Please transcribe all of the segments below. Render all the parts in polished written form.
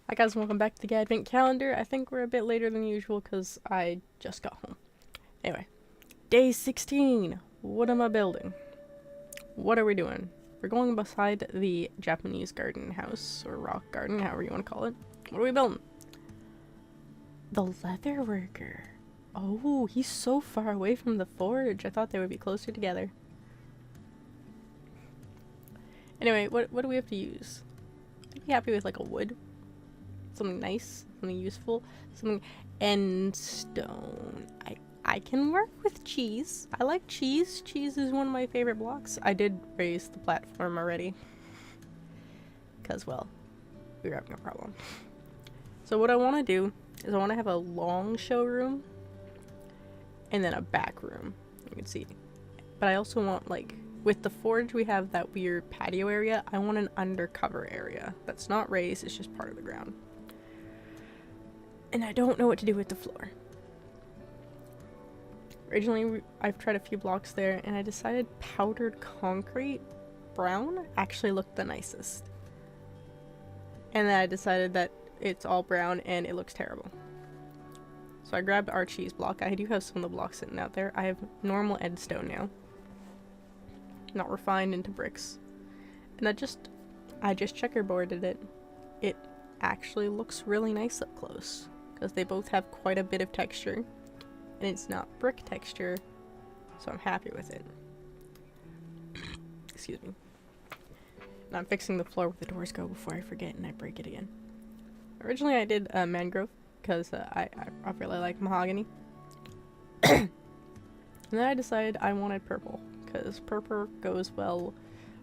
Hi guys, welcome back to the Advent Calendar. I think we're a bit later than usual because I just got home. Anyway, day 16. What am I building? What are we doing? We're going beside the Japanese garden house, or rock garden, however you want to call it. What are we building? The leatherworker. Oh, he's so far away from the forge. I thought they would be closer together. Anyway, what do we have to use? I'd be happy with like a wood. Something nice, something useful, something endstone. I can work with cheese. I like cheese. Cheese is one of my favorite blocks. I did raise the platform already. Because, well, we were having a problem. So what I want to do is I want to have a long showroom and then a back room. You can see. But I also want, like, with the forge we have that weird patio area. I want an undercover area. That's not raised, it's just part of the ground. And I don't know what to do with the floor. Originally, I've tried a few blocks there, and I decided powdered concrete brown actually looked the nicest. And then I decided that it's all brown and it looks terrible. So I grabbed our cheese block. I do have some of the blocks sitting out there. I have normal endstone now. Not refined into bricks. And I just checkerboarded it. It actually looks really nice up close. Because they both have quite a bit of texture, and it's not brick texture, so I'm happy with it. Excuse me. And I'm fixing the floor where the doors go before I forget and I break it again. Originally I did mangrove, because I really like mahogany. And then I decided I wanted purple, because purple goes well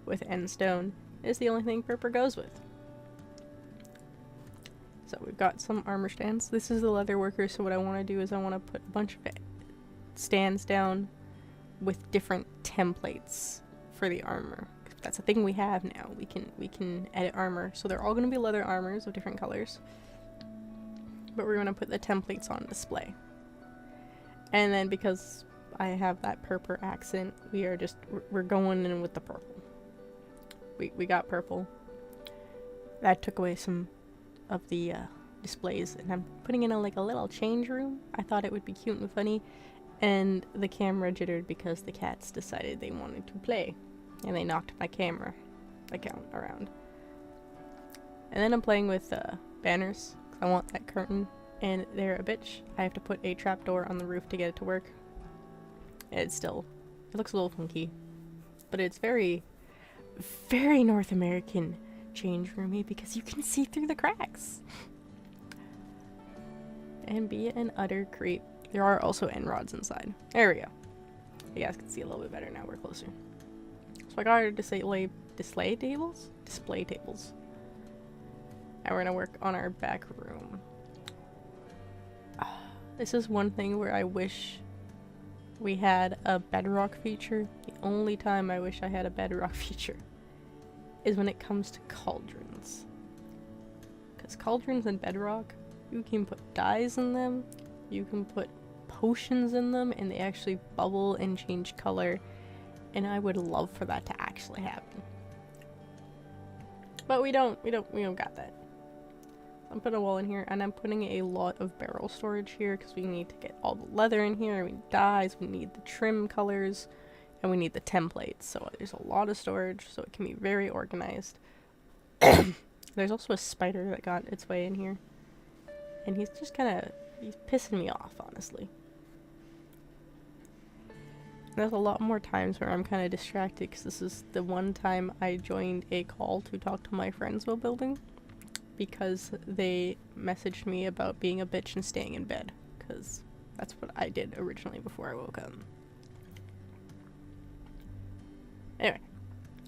with endstone. It's the only thing purple goes with. So we've got some armor stands. This is the leatherworker, so what I want to do is I want to put a bunch of stands down with different templates for the armor. That's a thing we have now. We can edit armor. So they're all going to be leather armors of different colors. But we're going to put the templates on display. And then because I have that purple accent, we're going in with the purple. We got purple. That took away some of the displays, and I'm putting in a little change room. I thought it would be cute and funny, and the camera jittered because the cats decided they wanted to play, and they knocked my camera account around. And then I'm playing with banners, because I want that curtain, and they're a bitch. I have to put a trapdoor on the roof to get it to work. It looks a little funky, but it's very, very North American change roomy because you can see through the cracks. And be an utter creep. There are also end rods inside. There we go. You guys can see a little bit better now. We're closer. So I got our display tables. And we're gonna work on our back room. This is one thing where I wish we had a bedrock feature. The only time I wish I had a bedrock feature is when it comes to cauldrons. Because cauldrons and bedrock, you can put dyes in them, you can put potions in them, and they actually bubble and change color, and I would love for that to actually happen. But we don't got that. I'm putting a wall in here, and I'm putting a lot of barrel storage here because we need to get all the leather in here, we need dyes, we need the trim colors, and we need the templates, so there's a lot of storage, so it can be very organized. There's also a spider that got its way in here, and he's pissing me off, honestly. And there's a lot more times where I'm kind of distracted, because this is the one time I joined a call to talk to my friends while building, because they messaged me about being a bitch and staying in bed, because that's what I did originally before I woke up. Anyway,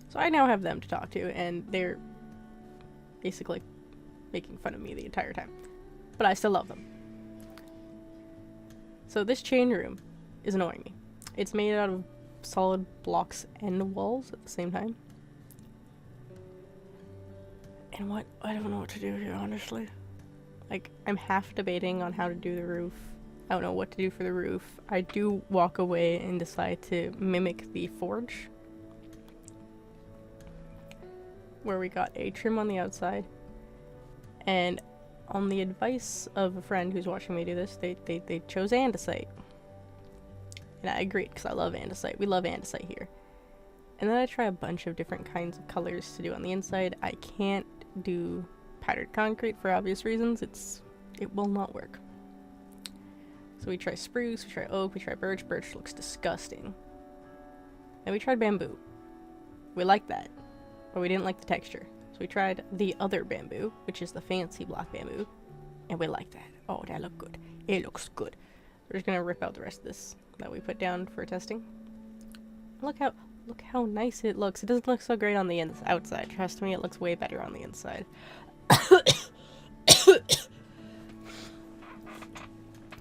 so I now have them to talk to, and they're basically making fun of me the entire time. But I still love them. So this chain room is annoying me. It's made out of solid blocks and walls at the same time. And I don't know what to do here, honestly. Like, I'm half debating on how to do the roof. I don't know what to do for the roof. I do walk away and decide to mimic the forge, where we got a trim on the outside, and on the advice of a friend who's watching me do this, they chose andesite. And I agreed, because I love andesite. We love andesite here. And then I try a bunch of different kinds of colors to do on the inside. I can't do powdered concrete for obvious reasons. It will not work. So we try spruce, we try oak, we try birch. Birch looks disgusting. And we tried bamboo. We liked that, but we didn't like the texture. So we tried the other bamboo, which is the fancy black bamboo, and we like that. Oh, that looked good. It looks good. We're just gonna rip out the rest of this that we put down for testing. Look how nice it looks. It doesn't look so great on the outside. Trust me, it looks way better on the inside.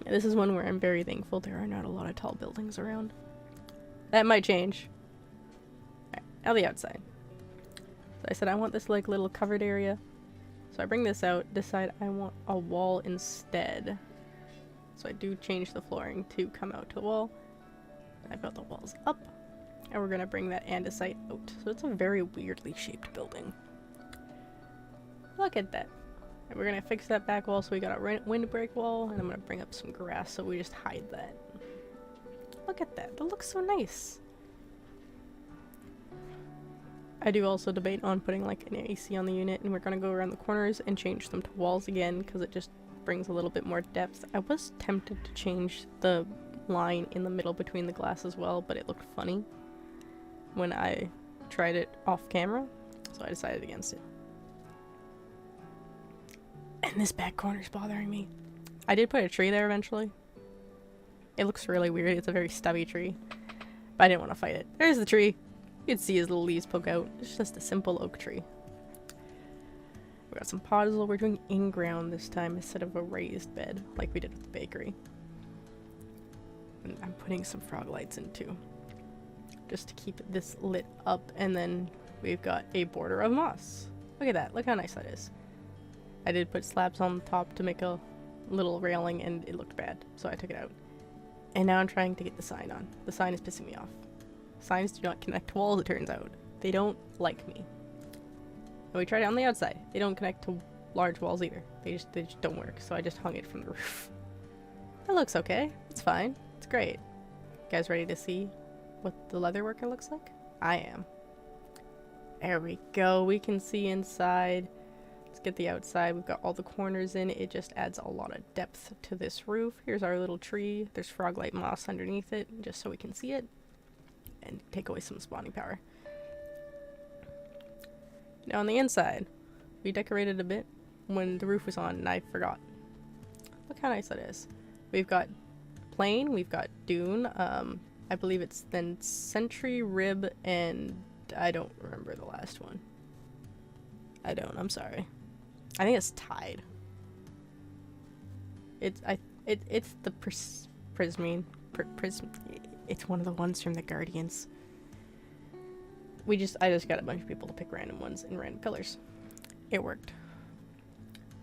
This is one where I'm very thankful there are not a lot of tall buildings around. That might change. Alright, now the outside. So I said I want this like little covered area. So I bring this out, decide I want a wall instead. So I do change the flooring to come out to the wall. I built the walls up. And we're gonna bring that andesite out. So it's a very weirdly shaped building. Look at that. And we're gonna fix that back wall, so we got a windbreak wall, and I'm gonna bring up some grass so we just hide that. Look at that. That looks so nice. I do also debate on putting like an AC on the unit, and we're gonna go around the corners and change them to walls again, because it just brings a little bit more depth. I was tempted to change the line in the middle between the glass as well, but it looked funny when I tried it off camera, so I decided against it. And this back corner's bothering me. I did put a tree there eventually. It looks really weird. It's a very stubby tree, but I didn't want to fight it. There's the tree. You can see his little leaves poke out. It's just a simple oak tree. We got some podzol. We're doing in-ground this time instead of a raised bed like we did with the bakery. And I'm putting some frog lights in too, just to keep this lit up. And then we've got a border of moss. Look at that. Look how nice that is. I did put slabs on the top to make a little railing, and it looked bad, so I took it out. And now I'm trying to get the sign on. The sign is pissing me off. Signs do not connect to walls, it turns out. They don't like me. And we tried it on the outside. They don't connect to large walls either. They just don't work, so I just hung it from the roof. That looks okay. It's fine. It's great. You guys ready to see what the leatherworker looks like? I am. There we go. We can see inside. Let's get the outside. We've got all the corners in. It just adds a lot of depth to this roof. Here's our little tree. There's frog-light moss underneath it, just so we can see it and take away some spawning power. Now on the inside, we decorated a bit when the roof was on, and I forgot. Look how nice that is. We've got plain, we've got dune, I believe it's then sentry, rib, and I don't remember the last one. I'm sorry. I think it's tide. It's the prismine. It's one of the ones from the Guardians. I just got a bunch of people to pick random ones in random colors. It worked.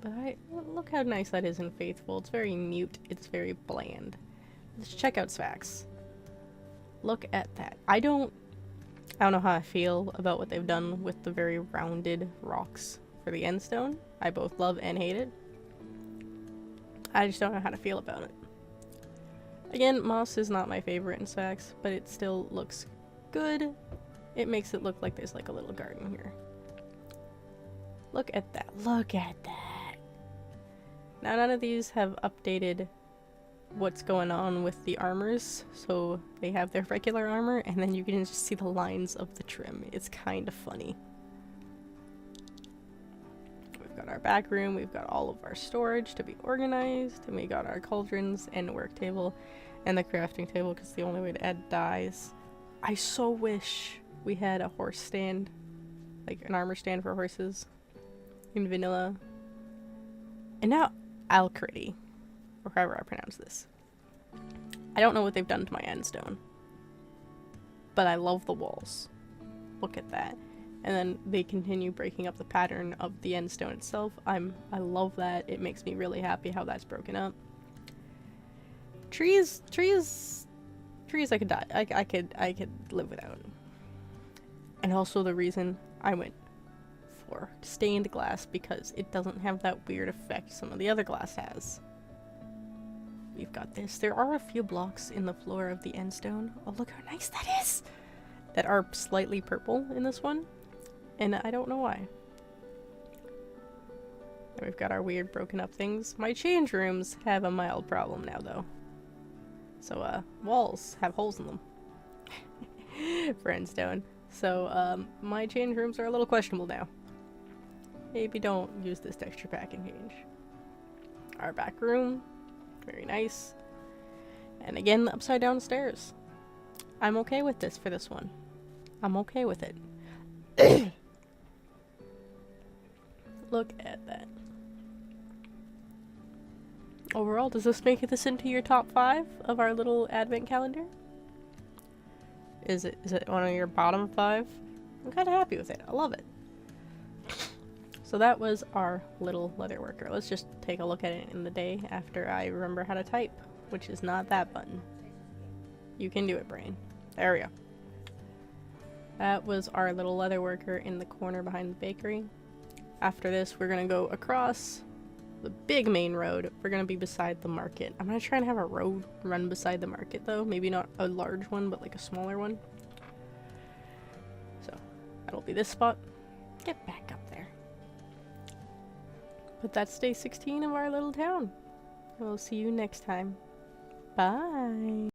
But look how nice that is and faithful. It's very mute. It's very bland. Let's check out Sfax. Look at that. I don't know how I feel about what they've done with the very rounded rocks for the endstone. I both love and hate it. I just don't know how to feel about it. Again, moss is not my favorite in Sfax, but it still looks good. It makes it look like there's like a little garden here. Look at that. Look at that. Now none of these have updated what's going on with the armors, so they have their regular armor and then you can just see the lines of the trim. It's kind of funny. We've got our back room, we've got all of our storage to be organized, and we got our cauldrons and a work table and the crafting table because it's the only way to add dyes. I so wish we had a horse stand, like an armor stand for horses in vanilla. And now Alcrity, or however I pronounce this. I don't know what they've done to my endstone, but I love the walls. Look at that. And then they continue breaking up the pattern of the endstone itself. I love that. It makes me really happy how that's broken up. Trees I could die. I could live without. And also the reason I went floor. Stained glass because it doesn't have that weird effect some of the other glass has. We've got this. There are a few blocks in the floor of the endstone. Oh, look how nice that is! That are slightly purple in this one. And I don't know why. And we've got our weird broken up things. My change rooms have a mild problem now though. So walls have holes in them. For endstone. So my change rooms are a little questionable now. Maybe don't use this texture pack and change. Our back room. Very nice. And again, the upside down stairs. I'm okay with this for this one. I'm okay with it. Look at that. Overall, does this make this into your top 5 of our little advent calendar? Is it one of your bottom 5? I'm kind of happy with it. I love it. So that was our little leatherworker. Let's just take a look at it in the day after I remember how to type, which is not that button. You can do it, brain. There we go. That was our little leatherworker in the corner behind the bakery. After this, we're gonna go across the big main road. We're gonna be beside the market. I'm gonna try and have a road run beside the market though. Maybe not a large one, but like a smaller one. So that'll be this spot. Get back up there. But that's day 16 of our little town. We'll see you next time. Bye.